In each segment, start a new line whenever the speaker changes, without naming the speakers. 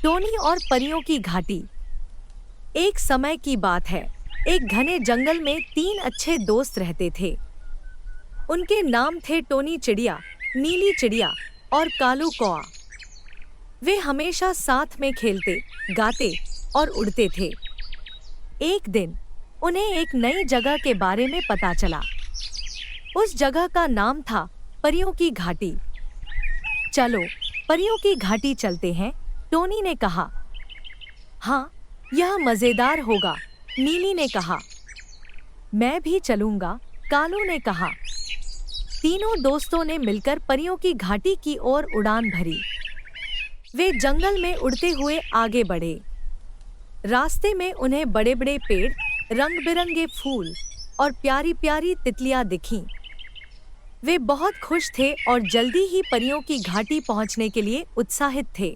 Tony और परियों की घाटी। एक समय की बात है। एक घने जंगल में तीन अच्छे दोस्त रहते थे। उनके नाम थे टोनी चिड़िया, नीली चिड़िया और कालू कौआ। वे हमेशा साथ में खेलते, गाते और उड़ते थे। एक दिन उन्हें एक नई जगह के बारे में पता चला। उस जगह का नाम था परियों की घाटी। चलो परियों की घाटी चलते हैं, टोनी ने कहा। हाँ, यह मजेदार होगा, नीली ने कहा। मैं भी चलूंगा, कालू ने कहा। तीनों दोस्तों ने मिलकर परियों की घाटी की ओर उड़ान भरी। वे जंगल में उड़ते हुए आगे बढ़े। रास्ते में उन्हें बड़े बड़े पेड़, रंग बिरंगे फूल और प्यारी प्यारी तितलियां दिखीं। वे बहुत खुश थे और जल्दी ही परियों की घाटी पहुंचने के लिए उत्साहित थे।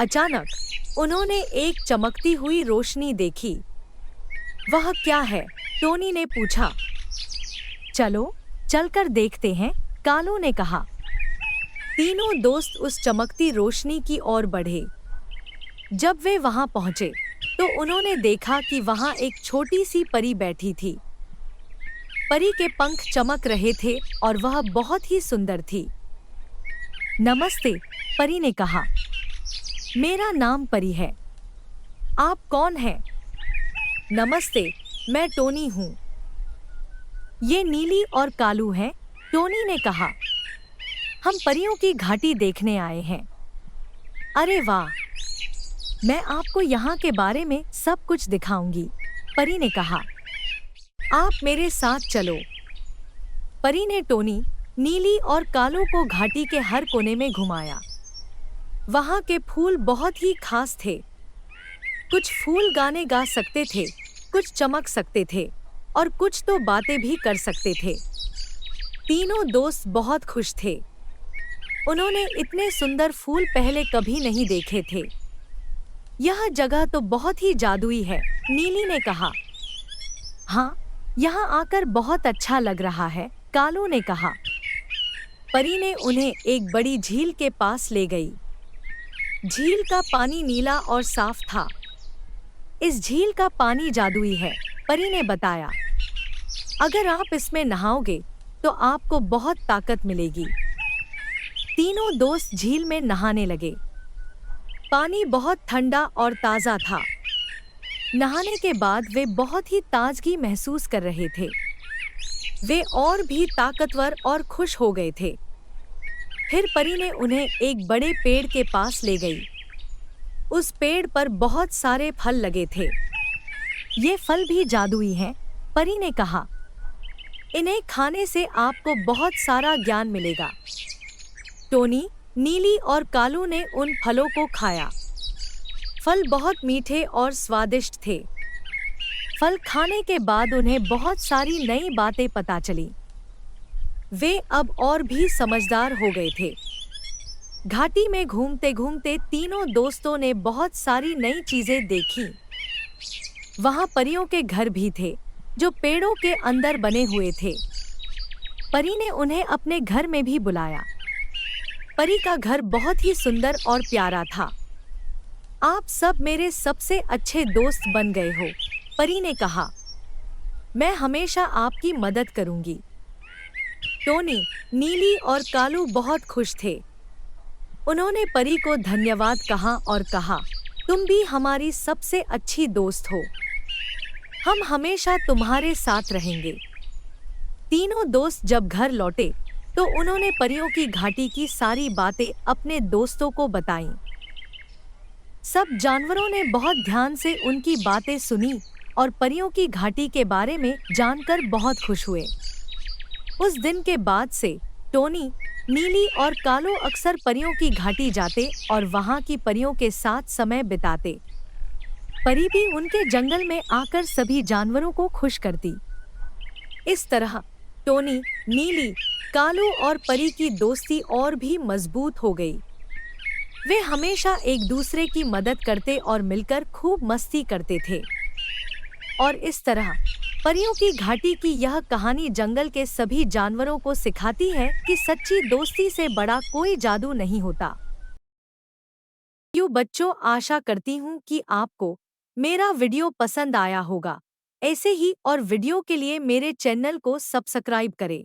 अचानक उन्होंने एक चमकती हुई रोशनी देखी। वह क्या है? टोनी ने पूछा। चलो चलकर देखते हैं, कालू ने कहा। तीनों दोस्त उस चमकती रोशनी की ओर बढ़े। जब वे वहां पहुंचे तो उन्होंने देखा कि वहां एक छोटी सी परी बैठी थी। परी के पंख चमक रहे थे और वह बहुत ही सुंदर थी। नमस्ते, परी ने कहा। मेरा नाम परी है। आप कौन हैं? नमस्ते, मैं टोनी हूँ। ये नीली और कालू हैं, टोनी ने कहा। हम परियों की घाटी देखने आए हैं। अरे वाह, मैं आपको यहाँ के बारे में सब कुछ दिखाऊंगी, परी ने कहा। आप मेरे साथ चलो। परी ने टोनी, नीली और कालू को घाटी के हर कोने में घुमाया। वहाँ के फूल बहुत ही खास थे। कुछ फूल गाने गा सकते थे, कुछ चमक सकते थे और कुछ तो बातें भी कर सकते थे। तीनों दोस्त बहुत खुश थे। उन्होंने इतने सुंदर फूल पहले कभी नहीं देखे थे। यह जगह तो बहुत ही जादुई है, नीली ने कहा। हाँ, यहाँ आकर बहुत अच्छा लग रहा है, कालू ने कहा। परी ने उन्हें एक बड़ी झील के पास ले गई। झील का पानी नीला और साफ था। इस झील का पानी जादुई है, परी ने बताया। अगर आप इसमें नहाओगे तो आपको बहुत ताकत मिलेगी। तीनों दोस्त झील में नहाने लगे। पानी बहुत ठंडा और ताज़ा था। नहाने के बाद वे बहुत ही ताजगी महसूस कर रहे थे। वे और भी ताकतवर और खुश हो गए थे। फिर परी ने उन्हें एक बड़े पेड़ के पास ले गई। उस पेड़ पर बहुत सारे फल लगे थे। ये फल भी जादुई हैं, परी ने कहा। इन्हें खाने से आपको बहुत सारा ज्ञान मिलेगा। टोनी, नीली और कालू ने उन फलों को खाया। फल बहुत मीठे और स्वादिष्ट थे। फल खाने के बाद उन्हें बहुत सारी नई बातें पता चली। वे अब और भी समझदार हो गए थे। घाटी में घूमते घूमते तीनों दोस्तों ने बहुत सारी नई चीजें देखी। वहां परियों के घर भी थे, जो पेड़ों के अंदर बने हुए थे। परी ने उन्हें अपने घर में भी बुलाया। परी का घर बहुत ही सुंदर और प्यारा था। आप सब मेरे सबसे अच्छे दोस्त बन गए हो, परी ने कहा। मैं हमेशा आपकी मदद करूंगी। टोनी, नीली और कालू बहुत खुश थे। उन्होंने परी को धन्यवाद कहा और कहा, तुम भी हमारी सबसे अच्छी दोस्त हो। हम हमेशा तुम्हारे साथ रहेंगे। तीनों दोस्त जब घर लौटे तो उन्होंने परियों की घाटी की सारी बातें अपने दोस्तों को बताईं। सब जानवरों ने बहुत ध्यान से उनकी बातें सुनी और परियों की घाटी के बारे में जानकर बहुत खुश हुए। उस दिन के बाद से टोनी, नीली और कालू अक्सर परियों की घाटी जाते और वहां की परियों के साथ समय बिताते। परी भी उनके जंगल में आकर सभी जानवरों को खुश करती। इस तरह टोनी, नीली, कालू और परी की दोस्ती और भी मजबूत हो गई। वे हमेशा एक दूसरे की मदद करते और मिलकर खूब मस्ती करते थे। और इस तरह परियों की घाटी की यह कहानी जंगल के सभी जानवरों को सिखाती है कि सच्ची दोस्ती से बड़ा कोई जादू नहीं होता। यू बच्चों, आशा करती हूँ कि आपको मेरा वीडियो पसंद आया होगा। ऐसे ही और वीडियो के लिए मेरे चैनल को सब्सक्राइब करें।